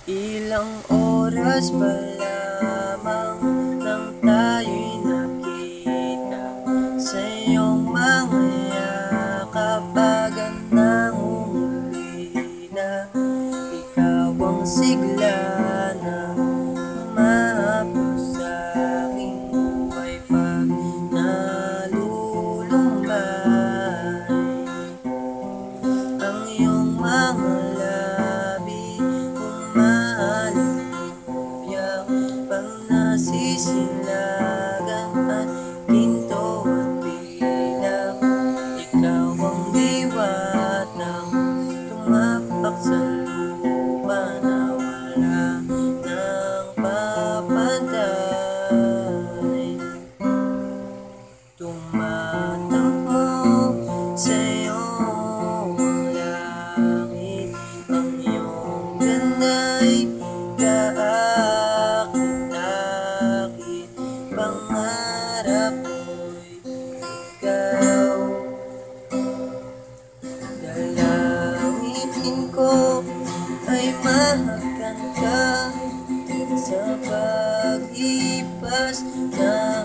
Ilang oras pa lamang nang tayo'y nakita sa iyong mga yakap, agad nang umuli na ikaw ang sigla na humahapos sa aking buhay pa nalulumbay. Ang iyong mga labi umahaluyang pang nasisilagan at ginto at bilang. Ikaw ang diwatang tumapak sa lupa na wala nang papantay. Tumatakbo sa iyong langit, ang iyong ganda'y kaakit-akit. Pangarap ko'y ikaw, dalangin ko ay mahagan ka sa pag-ipas na